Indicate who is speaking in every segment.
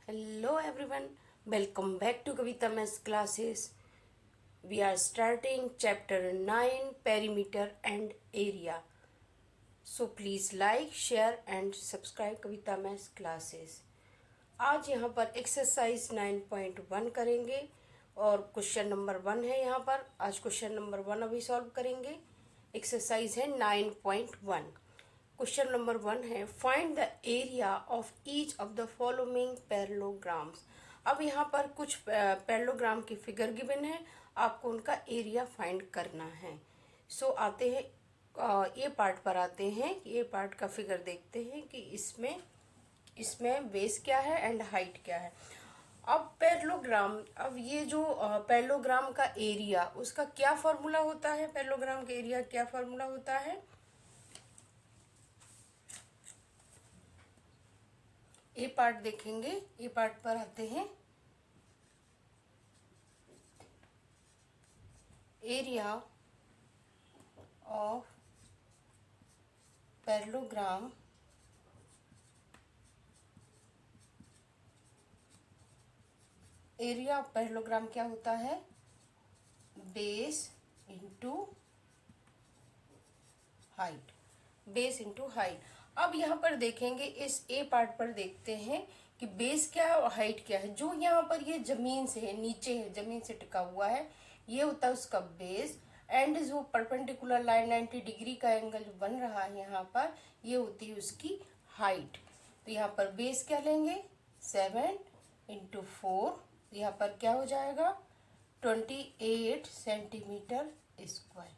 Speaker 1: Hello everyone, welcome back to Kavita Maths classes. We are starting chapter 9 perimeter and area. So please like, share and subscribe Kavita Maths classes. आज यहाँ पर exercise 9.1 करेंगे और question number 1 है यहाँ पर। आज क्वेश्चन नंबर 1 अभी सॉल्व करेंगे। एक्सरसाइज है 9.1। क्वेश्चन नंबर 1 है find the area of each of the following parallelograms. अब यहाँ पर कुछ पैरेललोग्राम की फिगर गिवन है, आपको उनका एरिया फाइंड करना है। सो आते हैं ये पार्ट पर आते हैं। ये पार्ट का फिगर देखते हैं कि इसमें बेस क्या है एंड हाइट क्या है। अब पैरेललोग्राम, अब ये जो पैरेललोग्राम का एरिया, उसका क्या फॉर्मूला होता है? पैरेललोग्राम का एरिया क्या फॉर्मूला होता है? ये पार्ट देखेंगे, ये पार्ट पर आते हैं। Area of parallelogram area of parallelogram क्या होता है? Base into height. Base into height. अब यहाँ पर देखेंगे, इस ए पार्ट पर देखते हैं कि बेस क्या है और हाइट क्या है। जो यहाँ पर ये जमीन से है, नीचे है, जमीन से टिका हुआ है, ये होता है उसका बेस। एंड जो परपेंडिकुलर लाइन 90 डिग्री का एंगल जो बन रहा है यहाँ पर, ये होती है उसकी हाइट। तो यहाँ पर बेस क्या लेंगे? 7 इंटू 4, यहाँ पर क्या हो जाएगा? 28 सेंटीमीटर स्क्वायर।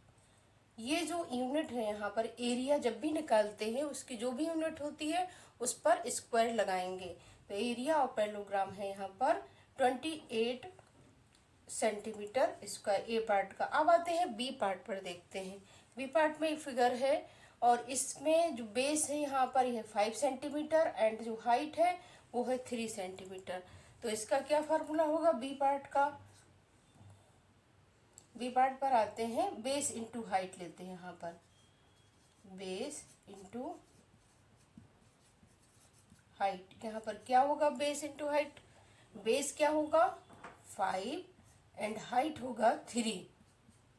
Speaker 1: ये जो यूनिट है यहाँ पर, एरिया जब भी निकालते हैं उसकी जो भी यूनिट होती है उस पर स्क्वायर लगाएंगे। तो एरिया ऑफ पैरेललोग्राम है यहाँ पर 28 सेंटीमीटर स्क्वायर, ए पार्ट का। अब आते हैं बी पार्ट पर देखते हैं। बी पार्ट में एक फिगर है और इसमें जो बेस है यहाँ पर यह 5 सेंटीमीटर एंड जो हाइट है वो है 3 सेंटीमीटर। तो इसका क्या फार्मूला होगा बी पार्ट का? बी पार्ट पर आते हैं, बेस इंटू हाइट लेते हैं यहाँ पर। बेस इंटू हाइट, यहाँ पर क्या होगा? Base into height. बेस क्या होगा? 5 एंड हाइट होगा 3,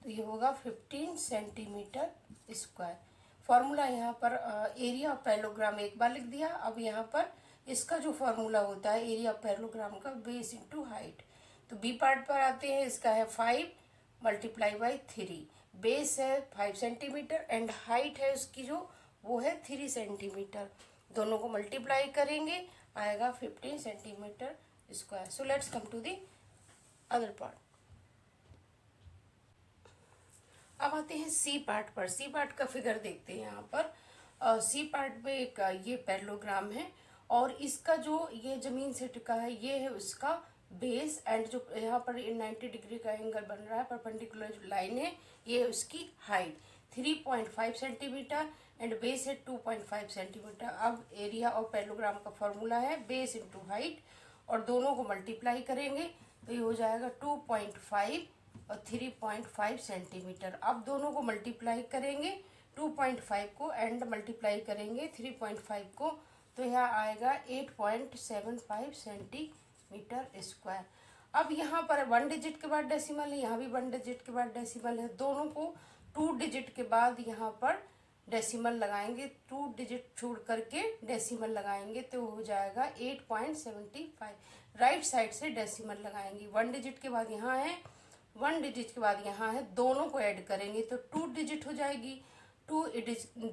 Speaker 1: तो ये होगा 15 सेंटीमीटर स्क्वायर। फॉर्मूला यहाँ पर एरिया ऑफ पैरेललोग्राम एक बार लिख दिया। अब यहाँ पर इसका जो फॉर्मूला होता है एरिया ऑफ पैरेललोग्राम का, बेस इंटू हाइट। तो बी पार्ट पर आते हैं, इसका है 5 मल्टीप्लाई बाई 3। बेस है 5 सेंटीमीटर एंड हाइट है उसकी जो वो है 3 सेंटीमीटर। दोनों को मल्टीप्लाई करेंगे, आएगा 15 centimetre square. So let's come to the other part. अब आते हैं सी पार्ट पर। सी पार्ट का फिगर देखते हैं यहाँ पर। सी पार्ट में एक ये पैरेललोग्राम है और इसका जो ये जमीन से टिका है ये है उसका बेस। एंड जो यहाँ पर 90 डिग्री का एंगल बन रहा है, परपेंडिकुलर जो लाइन है, ये उसकी हाइट 3.5 सेंटीमीटर एंड बेस है 2.5 सेंटीमीटर। अब एरिया और पैरेललोग्राम का फॉर्मूला है बेस इंटू हाइट और दोनों को मल्टीप्लाई करेंगे तो ये हो जाएगा 2.5 और 3.5 सेंटीमीटर। अब दोनों को मल्टीप्लाई करेंगे, 2.5 को एंड मल्टीप्लाई करेंगे 3.5 को, तो यहाँ आएगा 8.75 सेंटीमीटर स्क्वायर। अब यहाँ पर 1 डिजिट के बाद डेसिमल है, यहाँ भी 1 डिजिट के बाद डेसिमल है। दोनों को 2 डिजिट के बाद यहाँ पर डेसिमल लगाएंगे, 2 डिजिट छोड़ करके डेसिमल लगाएंगे तो हो जाएगा 8.75। राइट साइड से डेसिमल लगाएंगे। 1 डिजिट के बाद यहाँ है, 1 डिजिट के बाद यहाँ है, दोनों को ऐड करेंगे तो 2 डिजिट हो जाएगी। 2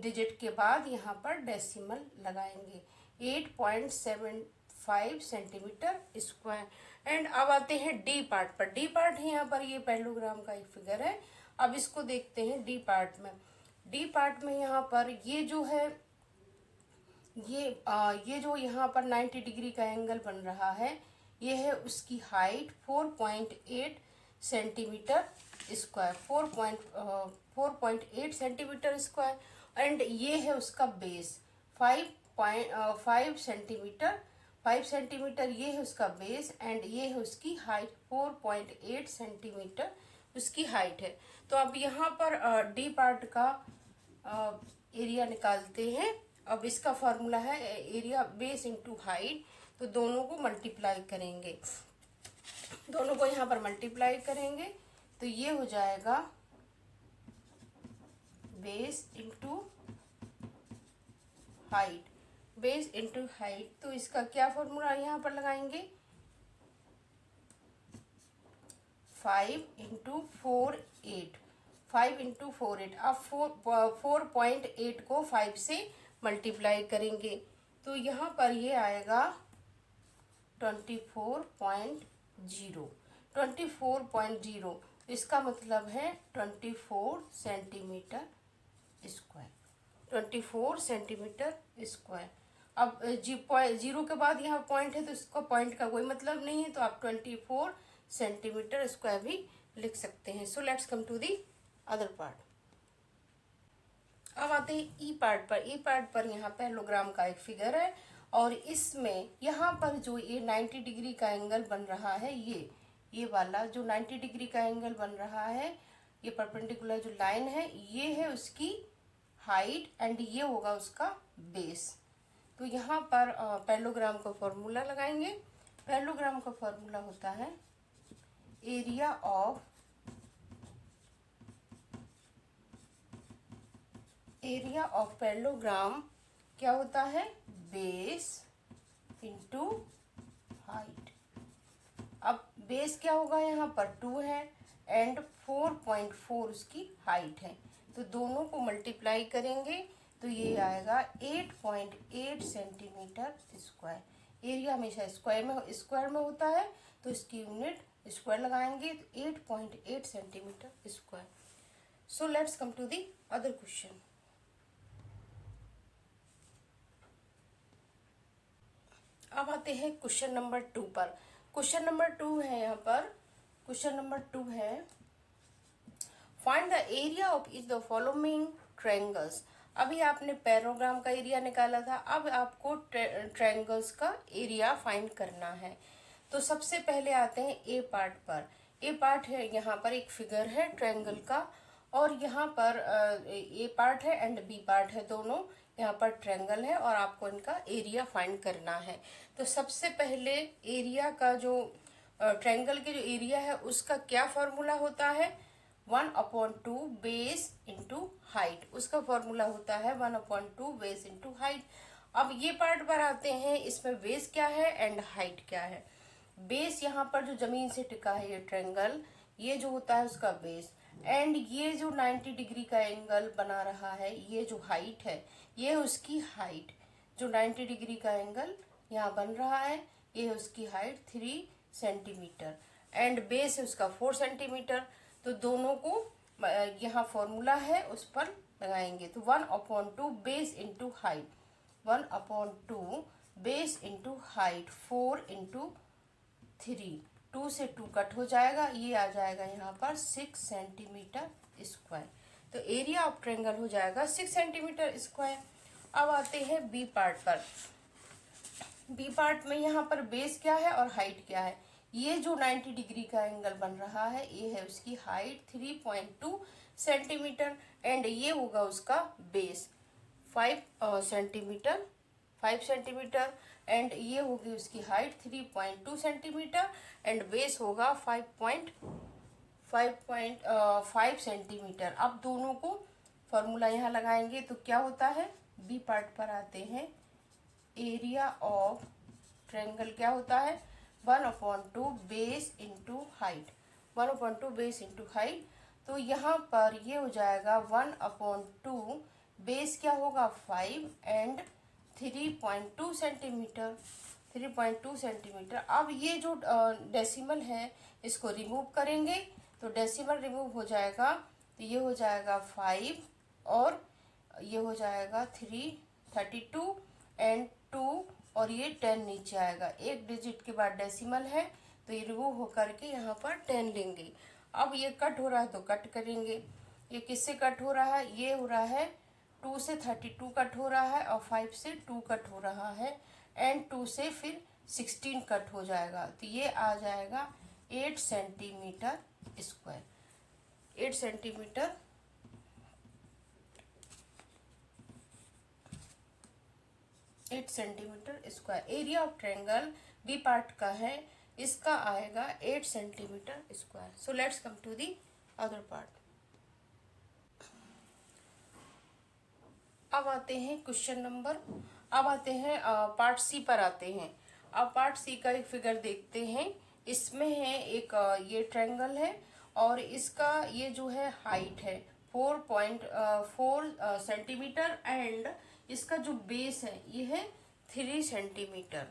Speaker 1: डिजिट के बाद यहाँ पर डेसिमल लगाएंगे, 8.75 सेंटीमीटर स्क्वायर। एंड अब आते हैं डी पार्ट पर। डी पार्ट है यहाँ पर, ये पैरेललोग्राम का एक फिगर है। अब इसको देखते हैं डी पार्ट में। डी पार्ट में यहाँ पर ये जो है ये जो यहाँ पर 90 डिग्री का एंगल बन रहा है, ये है उसकी height 4.8 centimetre square, 4.8 centimetre square. And ये है उसका बेस 5 सेंटीमीटर, 5 सेंटीमीटर ये है उसका बेस एंड ये है उसकी हाइट 4.8 सेंटीमीटर उसकी हाइट है। तो अब यहाँ पर डी पार्ट का एरिया निकालते हैं अब इसका फॉर्मूला है एरिया बेस इंटू हाइट, तो दोनों को मल्टीप्लाई करेंगे, दोनों को यहाँ पर मल्टीप्लाई करेंगे तो ये हो जाएगा base into height, base into height. तो इसका क्या फॉर्मूला यहाँ पर लगाएंगे, 5 × 4 8, 5 × 4 8। अब 4.8 को 5 से मल्टीप्लाई करेंगे तो यहाँ पर ये आएगा 24.0, 24.0। इसका मतलब है 24 सेंटीमीटर स्क्वायर, 24 सेंटीमीटर स्क्वायर। अब जीरो के बाद यहाँ पॉइंट है तो इसका पॉइंट का कोई मतलब नहीं है, तो आप 24 सेंटीमीटर स्क्वायर भी लिख सकते हैं। So let's come to the other part. अब आते हैं ई पार्ट पर। ई पार्ट पर यहाँ पैरेललोग्राम का एक फिगर है और इसमें यहाँ पर जो ये 90 डिग्री का एंगल बन रहा है, ये वाला जो 90 डिग्री का एंगल बन रहा है, ये परपेंडिकुलर जो लाइन है ये है उसकी हाइट एंड ये होगा उसका बेस। तो यहाँ पर पैरेललोग्राम का फॉर्मूला लगाएंगे। पैरेललोग्राम का फॉर्मूला होता है एरिया ऑफ पैरेललोग्राम क्या होता है, बेस इंटू हाइट। अब बेस क्या होगा, यहाँ पर 2 है एंड 4.4 उसकी हाइट है, तो दोनों को मल्टीप्लाई करेंगे तो ये आएगा 8.8 सेंटीमीटर स्क्वायर। एरिया हमेशा स्क्वायर में होता है तो इसकी यूनिट स्क्वायर लगाएंगे तो 8.8 centimetre square. So let's come to the other question. अब आते हैं क्वेश्चन नंबर 2 पर। क्वेश्चन नंबर 2 है, यहाँ पर क्वेश्चन नंबर 2 है find the area of each the following triangles. अभी आपने पैरेललोग्राम का एरिया निकाला था, अब आपको ट्रायंगल्स का एरिया फाइंड करना है। तो सबसे पहले आते हैं ए पार्ट पर। ए पार्ट है, यहाँ पर एक फिगर है ट्रायंगल का और यहाँ पर ए पार्ट है एंड बी पार्ट है, दोनों यहाँ पर ट्रायंगल है और आपको इनका एरिया फाइंड करना है। तो सबसे पहले एरिया का जो ट्रायंगल के जो एरिया है उसका क्या फॉर्मूला होता है, 1/2 बेस इंटू हाइट। उसका फॉर्मूला होता है 1/2 बेस इंटू हाइट। अब ये पार्ट पर आते हैं, इसमें बेस क्या है एंड हाइट क्या है। बेस यहाँ पर जो जमीन से टिका है ये ट्रायंगल, ये जो होता है उसका बेस, एंड ये जो 90 डिग्री का एंगल बना रहा है, ये जो हाइट है ये उसकी हाइट। जो 90 डिग्री का एंगल यहाँ बन रहा है ये है उसकी हाइट 3 सेंटीमीटर एंड बेस है उसका 4 सेंटीमीटर। तो दोनों को यहाँ फॉर्मूला है उस पर लगाएंगे तो 1/2 base into height, 1/2 base into height 4 into 3, 2 से 2 कट हो जाएगा, ये आ जाएगा यहाँ पर 6 सेंटीमीटर स्क्वायर। तो एरिया ऑफ ट्रायंगल हो जाएगा 6 सेंटीमीटर स्क्वायर। अब आते हैं बी पार्ट पर। बी पार्ट में यहाँ पर बेस क्या है और हाइट क्या है। ये जो 90 डिग्री का एंगल बन रहा है ये है उसकी हाइट 3.2 सेंटीमीटर एंड ये होगा उसका बेस 5 सेंटीमीटर एंड ये होगी उसकी हाइट 3.2 सेंटीमीटर एंड बेस होगा 5.5 सेंटीमीटर। अब दोनों को फॉर्मूला यहाँ लगाएंगे तो क्या होता है, बी पार्ट पर आते हैं, एरिया ऑफ ट्रायंगल क्या होता है 1/2 base into height, 1/2 base into height. तो यहाँ पर ये हो जाएगा 1/2 बेस क्या होगा 5 एंड 3.2 सेंटीमीटर, 3.2 सेंटीमीटर। अब ये जो डेसिमल है इसको रिमूव करेंगे तो डेसिमल रिमूव हो जाएगा तो ये हो जाएगा 5 और ये हो जाएगा 32 एंड 2 और ये 10 नीचे आएगा। एक डिजिट के बाद डेसिमल है तो ये रिमूव होकर के यहाँ पर 10 लेंगे। अब ये कट हो रहा है तो कट करेंगे। ये किससे कट हो रहा है, ये हो रहा है 2 से 32 कट हो रहा है और 5 से 2 कट हो रहा है एंड 2 से फिर 16 कट हो जाएगा तो ये आ जाएगा 8 centimetre square, 8 centimetre 8 centimetre square. Area of triangle B part का है, इसका आएगा 8 centimetre square. So let's come to the other part. अब आते हैं क्वेश्चन नंबर, अब आते हैं पार्ट सी पर आते हैं। अब पार्ट सी का एक फिगर देखते हैं। इसमें है एक ये ट्रायंगल है और इसका ये जो है हाइट है 4.4 सेंटीमीटर एंड इसका जो बेस है ये है 3 सेंटीमीटर।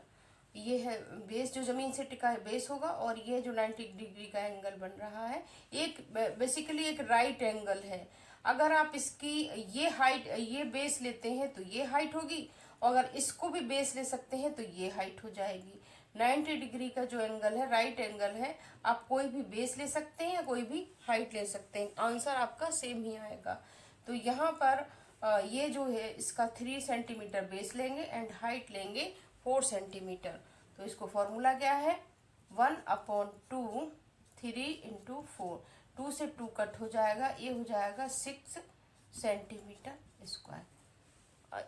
Speaker 1: ये है बेस, जो जमीन से टिका है बेस होगा, और ये जो 90 डिग्री का एंगल बन रहा है एक बेसिकली एक राइट एंगल है। अगर आप इसकी ये हाइट, ये बेस लेते हैं तो ये हाइट होगी, और अगर इसको भी बेस ले सकते हैं तो ये हाइट हो जाएगी। 90 डिग्री का जो एंगल है राइट एंगल है, आप कोई भी बेस ले सकते हैं या कोई भी हाइट ले सकते हैं, आंसर आपका सेम ही आएगा। तो यहाँ पर ये जो है इसका 3 सेंटीमीटर बेस लेंगे एंड हाइट लेंगे 4 सेंटीमीटर। तो इसको फॉर्मूला क्या है, 1/2 3 इंटू 4, 2 से 2 कट हो जाएगा, ये हो जाएगा 6 सेंटीमीटर स्क्वायर।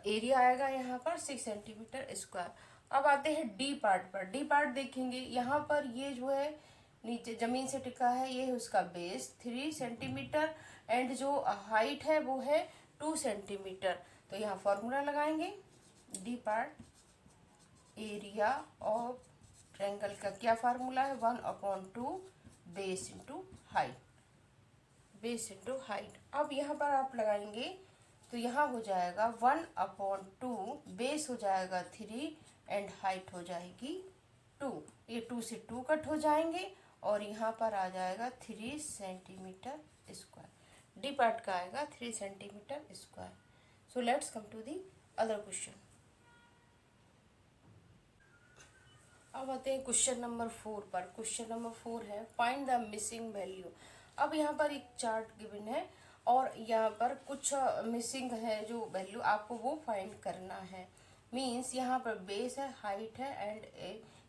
Speaker 1: एरिया आएगा यहाँ पर 6 सेंटीमीटर स्क्वायर। अब आते हैं डी पार्ट पर। डी पार्ट देखेंगे, यहाँ पर ये जो है नीचे जमीन से टिका है, ये है उसका बेस 3 सेंटीमीटर एंड जो हाइट है वो है 2 सेंटीमीटर। तो यहाँ फॉर्मूला लगाएंगे, D part area of triangle का क्या फार्मूला है, 1/2 base into height, base into height. अब यहाँ पर आप लगाएंगे तो यहाँ हो जाएगा 1/2, बेस हो जाएगा 3 एंड हाइट हो जाएगी 2। ये 2 से 2 कट हो जाएंगे और यहाँ पर आ जाएगा 3 सेंटीमीटर स्क्वायर। डी पार्ट का आएगा 3 centimetre square. So let's come to the other question. अब आते हैं क्वेश्चन नंबर 4 पर। क्वेश्चन नंबर 4 है फाइंड द मिसिंग वैल्यू। अब यहाँ पर एक चार्ट गिवन है और यहाँ पर कुछ मिसिंग है जो वैल्यू, आपको वो फाइंड करना है। मीन्स यहाँ पर बेस है, हाइट है एंड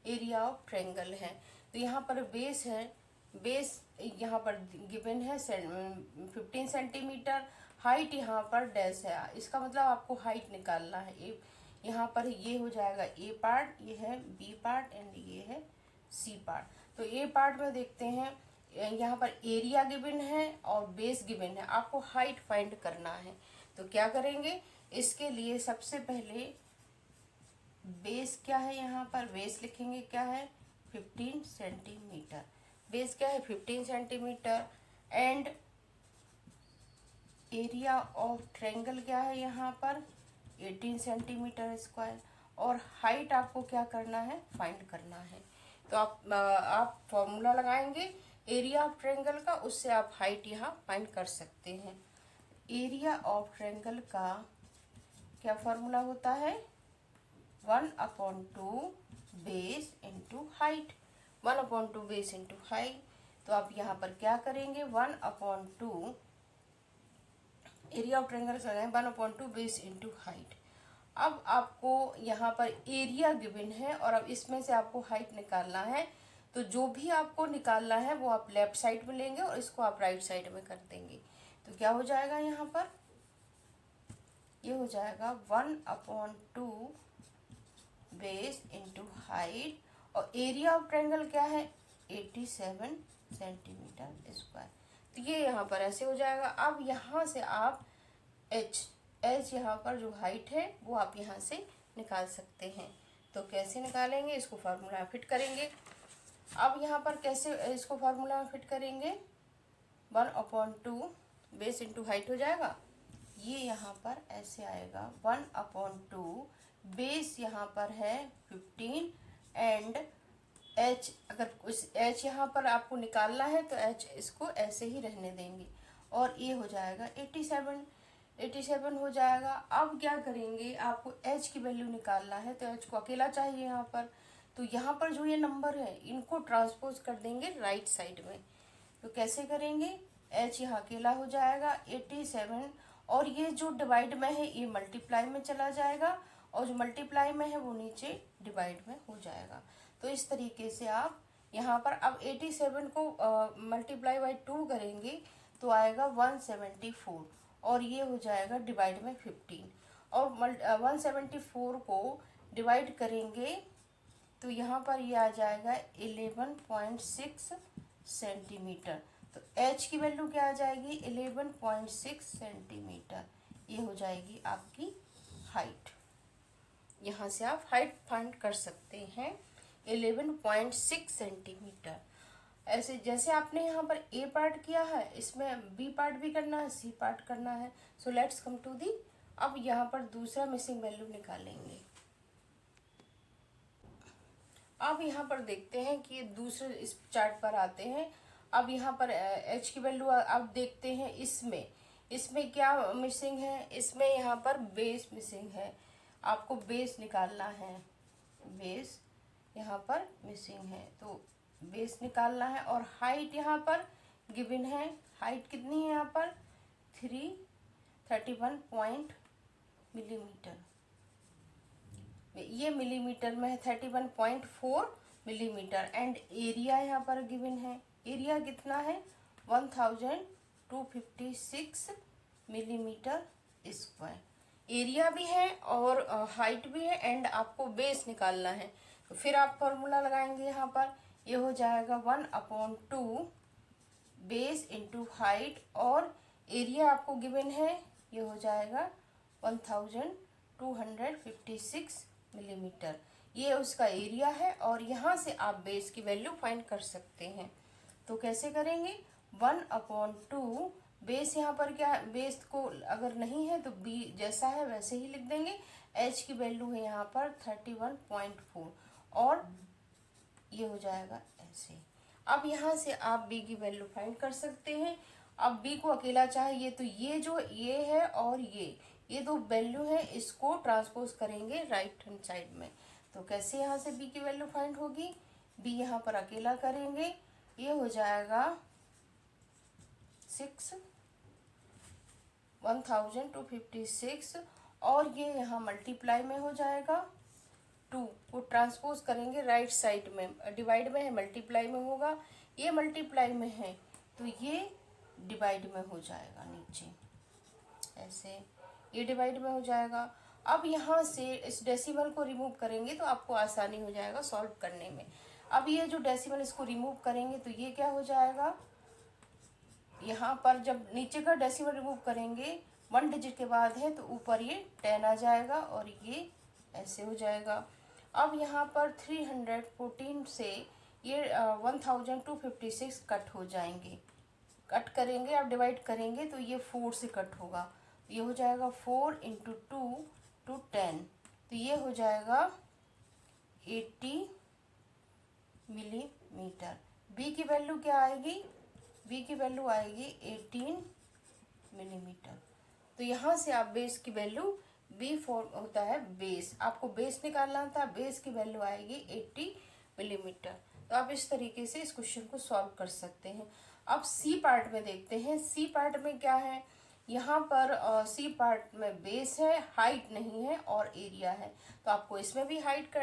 Speaker 1: एरिया ऑफ ट्रायंगल है। तो यहाँ पर बेस है, बेस यहाँ पर गिवन है 15 सेंटीमीटर, हाइट यहाँ पर डैश है, इसका मतलब आपको हाइट निकालना है। यहाँ पर ये हो जाएगा ए पार्ट, ये है बी पार्ट एंड ये है सी पार्ट। तो ए पार्ट में देखते हैं, यहाँ पर एरिया गिवन है और बेस गिवन है, आपको हाइट फाइंड करना है। तो क्या करेंगे, इसके लिए सबसे पहले बेस क्या है, यहाँ पर बेस लिखेंगे क्या है 15 सेंटीमीटर। बेस क्या है 15 centimetre and area of triangle क्या है यहाँ पर 18 सेंटीमीटर स्क्वायर, और हाइट आपको क्या करना है फाइंड करना है। तो आप फॉर्मूला लगाएंगे एरिया ऑफ ट्रायंगल का, उससे आप हाइट यहाँ फाइंड कर सकते हैं। एरिया ऑफ ट्रायंगल का क्या फॉर्मूला होता है, 1/2 base into height, 1/2 base into height. तो आप यहाँ पर क्या करेंगे 1/2 एरिया ऑफ ट्रायंगल लगाएं 1/2 बेस इंटू हाइट। अब आपको यहाँ पर एरिया गिवन है और अब इसमें से आपको हाइट निकालना है। तो जो भी आपको निकालना है वो आप लेफ्ट साइड में लेंगे और इसको आप राइट साइड में कर देंगे। तो क्या हो जाएगा यहाँ पर, ये हो जाएगा 1/2 बेस इंटू हाइट, और एरिया ऑफ ट्रायंगल क्या है 87 सेंटीमीटर स्क्वायर। तो ये यहाँ पर ऐसे हो जाएगा। अब यहाँ से आप एच यहाँ पर जो हाइट है वो आप यहाँ से निकाल सकते हैं। तो कैसे निकालेंगे, इसको फार्मूला फिट करेंगे। अब यहाँ पर कैसे इसको फार्मूला फिट करेंगे, 1/2 बेस इंटू हाइट हो जाएगा, ये यहाँ पर ऐसे आएगा 1/2 बेस यहाँ पर है 15 एंड एच, अगर उस एच यहाँ पर आपको निकालना है तो एच इसको ऐसे ही रहने देंगे, और ये हो जाएगा 87 हो जाएगा। अब क्या करेंगे, आपको एच की वैल्यू निकालना है तो एच को अकेला चाहिए यहाँ पर। तो यहाँ पर जो ये नंबर है इनको ट्रांसपोज कर देंगे राइट साइड में। तो कैसे करेंगे, एच यहाँ अकेला हो जाएगा 87, और ये जो डिवाइड में है ये मल्टीप्लाई में चला जाएगा, और जो मल्टीप्लाई में है वो नीचे डिवाइड में हो जाएगा। तो इस तरीके से आप यहाँ पर अब 87 को मल्टीप्लाई बाई 2 करेंगे तो आएगा 174, और ये हो जाएगा डिवाइड में 15, और 174 को डिवाइड करेंगे तो यहाँ पर ये आ जाएगा 11.6 सेंटीमीटर। तो h की वैल्यू क्या आ जाएगी? 11.6 सेंटीमीटर। ये हो जाएगी आपकी हाइट। यहाँ से आप हाइट फाइंड कर सकते हैं 11.6 सेंटीमीटर। ऐसे जैसे आपने यहाँ पर ए पार्ट किया है, इसमें बी पार्ट भी करना है, सी पार्ट करना है। सो लेट्स कम टू दी, अब यहाँ पर दूसरा मिसिंग वैल्यू निकालेंगे। अब यहाँ पर देखते हैं कि दूसरे इस चार्ट पर आते हैं। अब यहाँ पर एच की वैल्यू अब देखते हैं इसमें क्या मिसिंग है। इसमें यहाँ पर बेस मिसिंग है, आपको बेस निकालना है। बेस यहाँ पर मिसिंग है तो बेस निकालना है। और हाइट यहाँ पर गिवन है, हाइट कितनी है यहाँ पर 31 मिलीमीटर। ये मिलीमीटर में है, 31.4 मिलीमीटर। एंड एरिया यहाँ पर गिवन है, एरिया कितना है 1256 मिलीमीटर स्क्वायर। एरिया भी है और हाइट भी है एंड आपको बेस निकालना है। तो फिर आप फॉर्मूला लगाएंगे यहाँ पर, ये हो जाएगा 1/2 बेस इंटू हाइट और एरिया आपको गिवन है, ये हो जाएगा 1256 मिलीमीटर। ये उसका एरिया है और यहाँ से आप बेस की वैल्यू फाइंड कर सकते हैं। तो कैसे करेंगे? 1/2 बेस यहाँ पर क्या है, बेस को अगर नहीं है तो बी जैसा है वैसे ही लिख देंगे। एच की वैल्यू है यहाँ पर 31.4 और ये हो जाएगा ऐसे। अब यहाँ से आप बी की वैल्यू फाइंड कर सकते हैं। अब बी को अकेला चाहिए तो ये है और ये दो वैल्यू है, इसको ट्रांसपोज करेंगे राइट हैंड साइड में। तो कैसे यहाँ से बी की वैल्यू फाइंड होगी? बी यहाँ पर अकेला करेंगे, ये हो जाएगा 1256 और ये यहाँ मल्टीप्लाई में हो जाएगा 2 को ट्रांसपोज करेंगे राइट साइड में, डिवाइड में है मल्टीप्लाई में होगा, ये मल्टीप्लाई में है तो ये डिवाइड में हो जाएगा नीचे ऐसे, ये डिवाइड में हो जाएगा। अब यहाँ से इस डेसिमल को रिमूव करेंगे तो आपको आसानी हो जाएगा सॉल्व करने में। अब ये जो डेसिमल इसको रिमूव करेंगे तो ये क्या हो जाएगा, यहाँ पर जब नीचे का डेसिमल रिमूव करेंगे 1 डिजिट के बाद है तो ऊपर ये 10 आ जाएगा और ये ऐसे हो जाएगा। अब यहाँ पर 314 से ये 1256 कट हो जाएंगे, कट करेंगे आप डिवाइड करेंगे तो ये 4 से कट होगा, ये हो जाएगा 4 × 2 to 10 तो ये हो जाएगा 80 मिलीमीटर। बी की वैल्यू क्या आएगी? बी की वैल्यू आएगी 18 मिलीमीटर। तो यहाँ से आप बेस की वैल्यू, बी फॉर्म होता है बेस, आपको बेस निकालना था, बेस की वैल्यू आएगी 80 मिलीमीटर। तो आप इस तरीके से इस क्वेश्चन को सॉल्व कर सकते हैं। अब सी पार्ट में देखते हैं। सी पार्ट में क्या है, यहाँ पर सी पार्ट में बेस है, हाइट नहीं है और एरिया है। तो आपको इसमें भी हाइट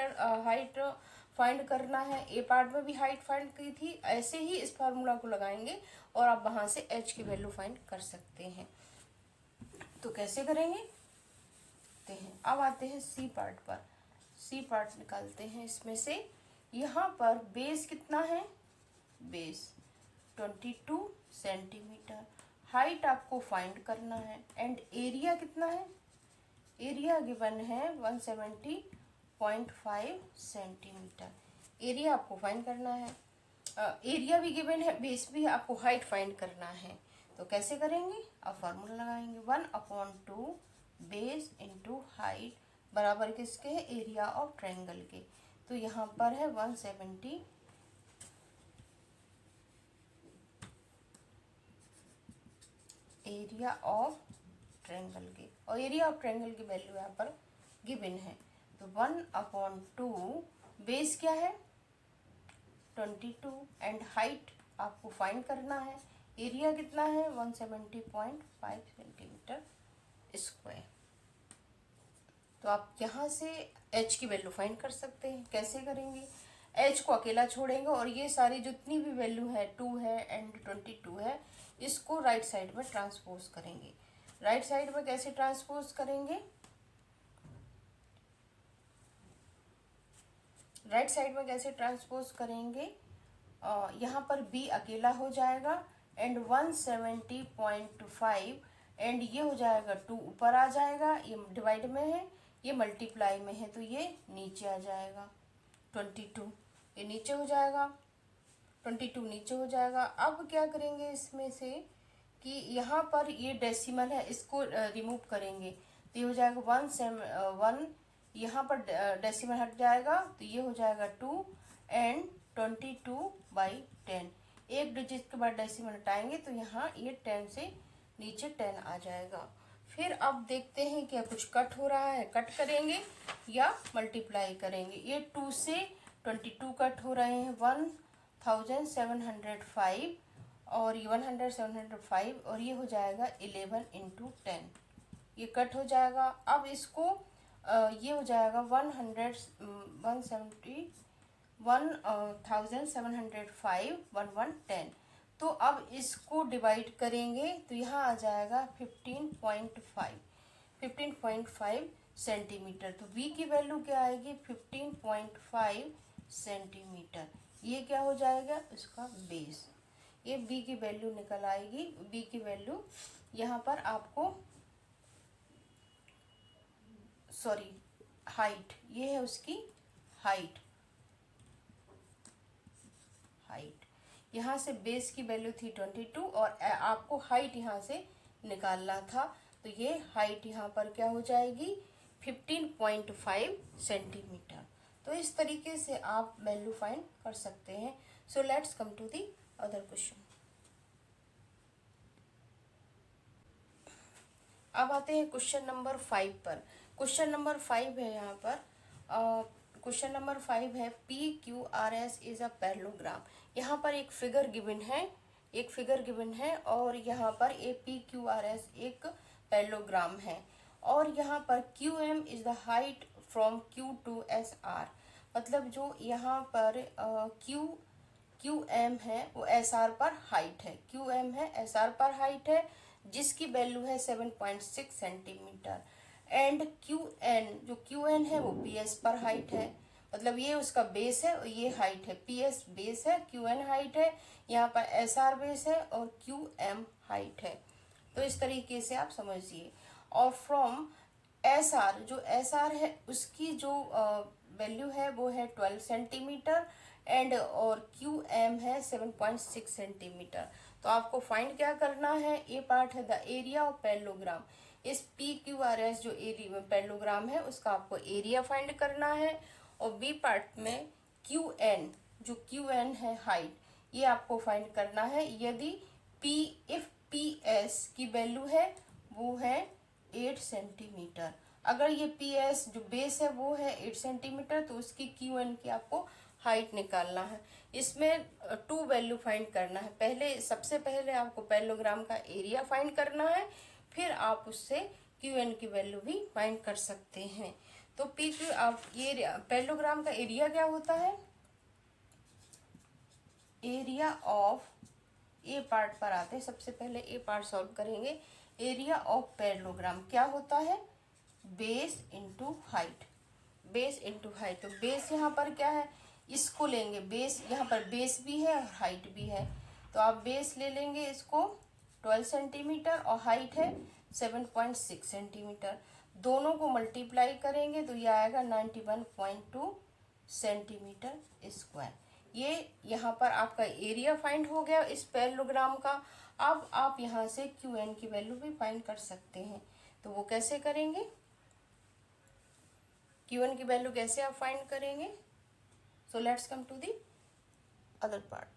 Speaker 1: फाइंड करना है, ए पार्ट में भी हाइट फाइंड की थी, ऐसे ही इस फार्मूला को लगाएंगे और आप वहाँ से एच की वैल्यू फाइंड कर सकते हैं। तो कैसे करेंगे देखते हैं। अब आते हैं सी पार्ट पर, सी पार्ट निकालते हैं इसमें से। यहाँ पर बेस कितना है, बेस 22 सेंटीमीटर, हाइट आपको फाइंड करना है एंड एरिया कितना है, एरिया गिवन है 170.5 सेंटीमीटर। एरिया आपको फाइंड करना है, एरिया भी गिवन है, बेस भी, आपको हाइट फाइंड करना है। तो कैसे करेंगे? अब फार्मूला लगाएंगे 1/2 बेस इंटू हाइट बराबर किसके है, एरिया ऑफ ट्रायंगल के। तो यहाँ पर है 170 एरिया ऑफ ट्रायंगल के, और एरिया ऑफ ट्रायंगल की वैल्यू यहाँ पर गिवन है। तो 1/2 बेस क्या है 22 एंड हाइट आपको फाइंड करना है, एरिया कितना है 170.5 सेंटीमीटर स्क्वायर। तो आप यहाँ से एच की वैल्यू फाइंड कर सकते हैं। कैसे करेंगे? एच को अकेला छोड़ेंगे और ये सारी जितनी भी वैल्यू है 2 है एंड 22 है, इसको राइट साइड में ट्रांसपोज करेंगे। राइट साइड में कैसे ट्रांसपोज करेंगे? राइट साइड में कैसे ट्रांसपोज करेंगे, यहाँ पर b अकेला हो जाएगा एंड 170.5 एंड ये हो जाएगा 2 ऊपर आ जाएगा, ये डिवाइड में है, ये मल्टीप्लाई में है, तो ये नीचे आ जाएगा 22, ये नीचे हो जाएगा 22 नीचे हो जाएगा। अब क्या करेंगे इसमें से कि यहाँ पर ये डेसिमल है, इसको रिमूव करेंगे तो ये हो जाएगा 1, यहाँ पर डेसिमल हट जाएगा तो ये हो जाएगा 2 एंड 22/10। एक डिजिट के बाद डेसिमल हटाएंगे तो यहाँ ये 10 से नीचे 10 आ जाएगा। फिर अब देखते हैं क्या कुछ कट हो रहा है, कट करेंगे या मल्टीप्लाई करेंगे। ये 2 से 22 कट हो रहे हैं, 1705 और ये 705 और ये हो जाएगा 11 × 10, ये कट हो जाएगा। अब इसको ये हो जाएगा 1705 1110। तो अब इसको डिवाइड करेंगे तो यहाँ आ जाएगा 15.5 सेंटीमीटर। तो v की वैल्यू क्या आएगी 15.5 सेंटीमीटर। ये क्या हो जाएगा इसका बेस, ये b की वैल्यू निकल आएगी। b की वैल्यू यहाँ पर आपको सॉरी हाइट, ये है उसकी हाइट यहाँ से बेस की वैल्यू थी 22 और आपको हाइट यहाँ से निकालना था, तो ये हाइट यहाँ पर क्या हो जाएगी 15.5 सेंटीमीटर। तो इस तरीके से आप वैल्यू फाइंड कर सकते हैं। So let's come to the other question. अब आते हैं क्वेश्चन नंबर 5 पर। क्वेश्चन नंबर 5 है यहाँ पर, क्वेश्चन नंबर 5 है PQRS इज अ पैरेललोग्राम। यहाँ पर एक फिगर गिवन है, और यहाँ पर PQRS एक पैरेललोग्राम है, और यहाँ पर QM is the height from Q to SR। मतलब जो यहाँ पर QM है वो SR पर हाइट है, QM है SR पर हाइट है, जिसकी वैल्यू है 7.6 सेंटीमीटर। एंड जो QN है वो PS पर हाइट है, मतलब ये उसका बेस है और ये हाइट है। PS बेस है, QN हाइट है, यहाँ पर SR बेस है और QM हाइट है। तो इस तरीके से आप समझिए। और फ्रॉम SR, जो SR है उसकी जो वैल्यू है वो है 12 सेंटीमीटर एंड और QM है 7.6 सेंटीमीटर। तो आपको फाइंड क्या करना है, ये पार्ट है द एरिया ऑफ पैरेललोग्राम। इस PQRS जो एरिया पैरेललोग्राम है उसका आपको एरिया फाइंड करना है, और बी पार्ट में QN, जो QN है हाइट, ये आपको फाइंड करना है। यदि इफ PS की वैल्यू है वो है 8 सेंटीमीटर, अगर ये PS जो बेस है वो है 8 सेंटीमीटर, तो उसकी QN की आपको हाइट निकालना है। इसमें 2 वैल्यू फाइंड करना है। सबसे पहले आपको पैरेललोग्राम का एरिया फाइंड करना है, फिर आप उससे QN की वैल्यू भी फाइंड कर सकते हैं। तो PQ आप ये पैरेललोग्राम का एरिया क्या होता है, एरिया ऑफ ए पार्ट पर आते हैं। सबसे पहले ए पार्ट सॉल्व करेंगे। एरिया ऑफ पैरेललोग्राम क्या होता है, बेस इंटू हाइट, तो बेस यहाँ पर क्या है, इसको लेंगे बेस, यहाँ पर बेस भी है और हाइट भी है, तो आप बेस ले लेंगे इसको 12 सेंटीमीटर और हाइट है 7.6 सेंटीमीटर। दोनों को मल्टीप्लाई करेंगे तो ये आएगा 91.2 सेंटीमीटर स्क्वायर। ये यहाँ पर आपका एरिया फाइंड हो गया इस पैरेललोग्राम का। अब आप यहाँ से QN की वैल्यू भी फाइंड कर सकते हैं। तो वो कैसे करेंगे, QN की वैल्यू कैसे आप फाइंड करेंगे। So let's come to the other part.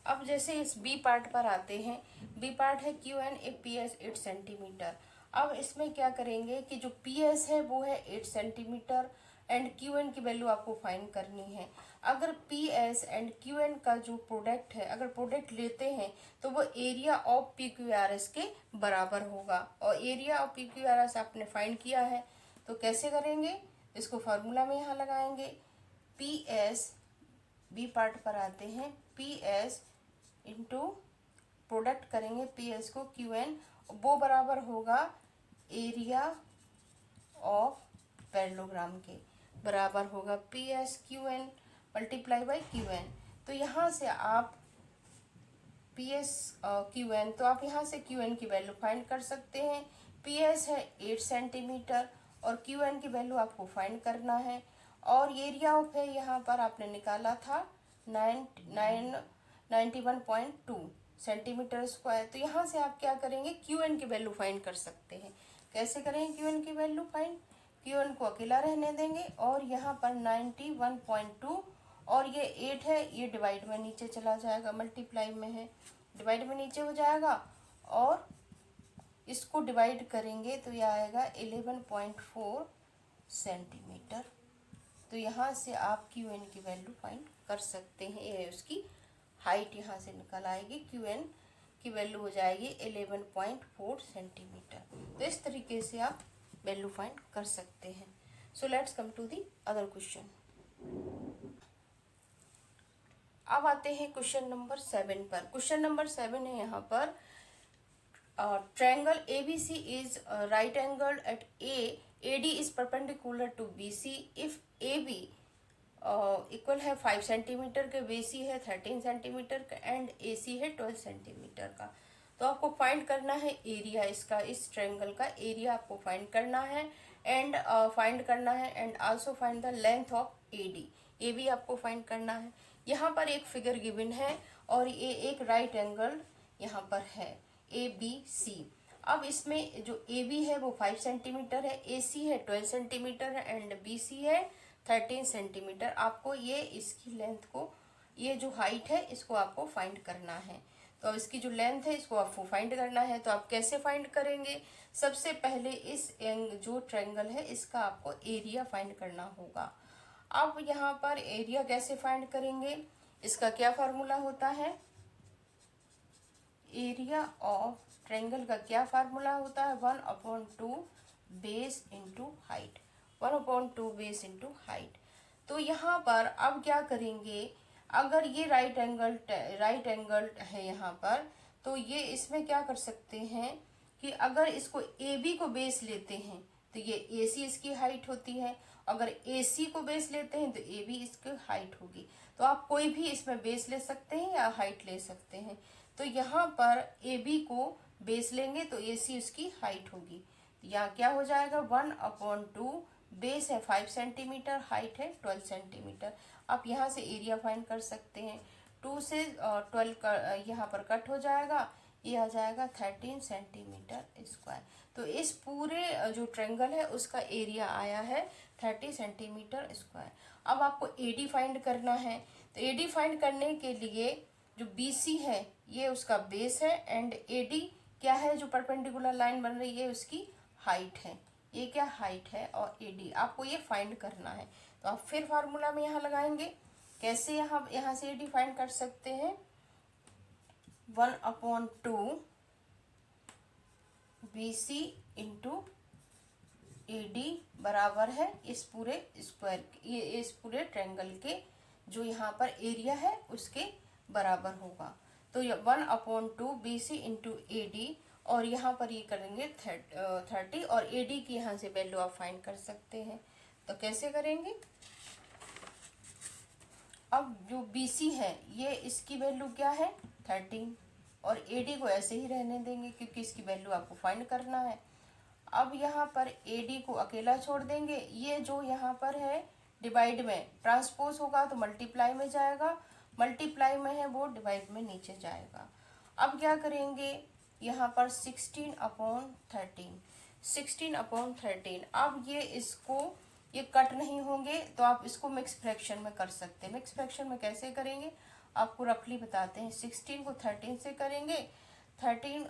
Speaker 1: अब जैसे इस बी पार्ट पर आते हैं। बी पार्ट है QN ए PS 8 सेंटीमीटर। अब इसमें क्या करेंगे कि जो PS है वो है 8 सेंटीमीटर एंड QN की वैल्यू आपको फाइंड करनी है। अगर PS एंड QN का जो प्रोडक्ट है, अगर प्रोडक्ट लेते हैं तो वो एरिया ऑफ PQRS के बराबर होगा, और एरिया ऑफ PQRS आपने फाइंड किया है तो कैसे करेंगे, इसको फार्मूला में यहाँ लगाएंगे। PS, बी पार्ट पर आते हैं, PS इंटू प्रोडक्ट करेंगे PS को QN, वो बराबर होगा एरिया ऑफ पैरेललोग्राम के। बराबर होगा P S Q N multiply by Q N. तो यहाँ से आप पी एस क्यू एन, तो आप यहाँ से क्यू एन की वैल्यू फाइंड कर सकते हैं। पी एस है 8 सेंटीमीटर और क्यू एन की वैल्यू आपको फाइंड करना है। और एरिया ऑफ है यहाँ पर आपने निकाला था 91.2 सेंटीमीटर स्क्वायर। तो यहाँ से आप क्या करेंगे, क्यू एन की वैल्यू फाइंड कर सकते हैं। कैसे करेंगे क्यू एन की वैल्यू फाइंड, क्यू एन को अकेला रहने देंगे और यहाँ पर 91.2 और ये 8 है, ये डिवाइड में नीचे चला जाएगा, मल्टीप्लाई में है, डिवाइड में नीचे हो जाएगा और इसको डिवाइड करेंगे तो ये आएगा 11.4 सेंटीमीटर। तो यहाँ से आप क्यू एन की वैल्यू फाइंड कर सकते हैं। ये उसकी हाइट यहाँ से निकल आएगी, क्यू एन की वैल्यू हो जाएगी 11.4 सेंटीमीटर। तो इस तरीके से आप वैल्यू फाइंड कर सकते हैं। So let's come to the other question. अब आते हैं क्वेश्चन नंबर 7 पर। क्वेश्चन नंबर 7 है यहाँ पर triangle ABC is right angled at A, AD is perpendicular to BC if AB equal है 5 सेंटीमीटर के, BC है 13 सेंटीमीटर का एंड AC है 12 सेंटीमीटर का। तो आपको फाइंड करना है एरिया, इसका इस ट्रायंगल का एरिया आपको फाइंड करना है and and also find the length of AD, ये भी आपको फाइंड करना है। यहाँ पर एक फिगर गिवन है और ये एक राइट एंगल यहाँ पर है ABC। अब इसमें जो AB है वो 5 सेंटीमीटर है, AC है 12 सेंटीमीटर है एंड BC है 13 सेंटीमीटर। आपको ये इसकी लेंथ को, ये जो हाइट है इसको आपको फाइंड करना है। तो इसकी जो लेंथ है इसको आपको फाइंड करना है। तो आप कैसे फाइंड करेंगे, सबसे पहले इस जो ट्रायंगल है इसका आपको एरिया फाइंड करना होगा। अब यहाँ पर एरिया कैसे फाइंड करेंगे, इसका क्या फार्मूला होता है, एरिया ऑफ ट्रायंगल का क्या फार्मूला होता है, 1/2 base into height, 1/2 base into height. तो यहाँ पर अब क्या करेंगे, अगर ये राइट एंगल है यहाँ पर, तो ये इसमें क्या कर सकते हैं कि अगर इसको AB को बेस लेते हैं तो ये AC इसकी हाइट होती है, अगर AC को बेस लेते हैं तो AB इसकी हाइट होगी। तो आप कोई भी इसमें बेस ले सकते हैं या हाइट ले सकते हैं। तो यहाँ पर AB को बेस लेंगे तो AC उसकी हाइट होगी। यहाँ क्या हो जाएगा, 1/2 बेस है 5 सेंटीमीटर, हाइट है 12 सेंटीमीटर। आप यहाँ से एरिया फाइंड कर सकते हैं। 2 से 12 का यहाँ पर कट हो जाएगा, ये आ जाएगा 13 सेंटीमीटर स्क्वायर। तो इस पूरे जो ट्रायंगल है उसका एरिया आया है 30 सेंटीमीटर स्क्वायर। अब आपको AD फाइंड करना है। तो AD फाइंड करने के लिए जो BC है ये उसका बेस है एंड AD क्या है, जो परपेंडिकुलर लाइन बन रही है उसकी हाइट है, ये क्या हाइट है और AD आपको ये फाइंड करना है। तो आप फिर फार्मूला में यहाँ लगाएंगे, कैसे यहाँ से AD फाइंड कर सकते हैं, 1/2 BC इंटू AD बराबर है इस पूरे स्क्वायर, ये इस पूरे ट्रायंगल के जो यहाँ पर एरिया है उसके बराबर होगा। तो ये 1/2 BC इंटू AD और यहाँ पर ये करेंगे 30 और AD की यहाँ से वैल्यू आप फाइंड कर सकते हैं। तो कैसे करेंगे, अब जो BC है ये इसकी वैल्यू क्या है 13 और AD को ऐसे ही रहने देंगे क्योंकि इसकी वैल्यू आपको फाइंड करना है। अब यहाँ पर AD को अकेला छोड़ देंगे, ये जो यहाँ पर है डिवाइड में ट्रांसपोज होगा तो मल्टीप्लाई में जाएगा, मल्टीप्लाई में है वो डिवाइड में नीचे जाएगा। अब क्या करेंगे, यहाँ पर 16/13, 16/13। अब ये इसको ये कट नहीं होंगे तो आप इसको मिक्स फ्रैक्शन में कर सकते हैं। मिक्स फ्रैक्शन में कैसे करेंगे आपको रफली बताते हैं। 16 को 13 से करेंगे, 13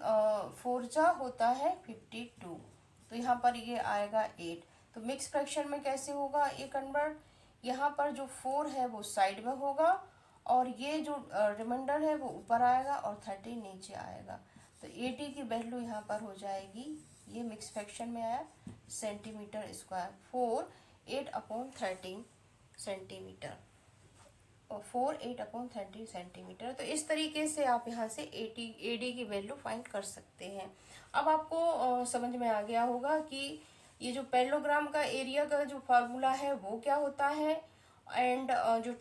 Speaker 1: 4 जा होता है 52, तो यहाँ पर ये आएगा 8। तो मिक्स फ्रैक्शन में कैसे होगा ये कन्वर्ट, यहाँ पर जो 4 है वो साइड में होगा और ये जो रिमाइंडर है वो ऊपर आएगा और 13 नीचे आएगा। तो 80 की वैल्यू यहाँ पर हो जाएगी, ये मिक्स फ्रैक्शन में आया सेंटीमीटर स्क्वायर, 4 8/13 सेंटीमीटर और 4 8/13 सेंटीमीटर। तो इस तरीके से आप यहाँ से AD की वैल्यू फाइंड कर सकते हैं। अब आपको समझ में आ गया होगा कि ये जो पैरेललोग्राम का एरिया का जो फार्मूला है वो क्या होता है, एंड जो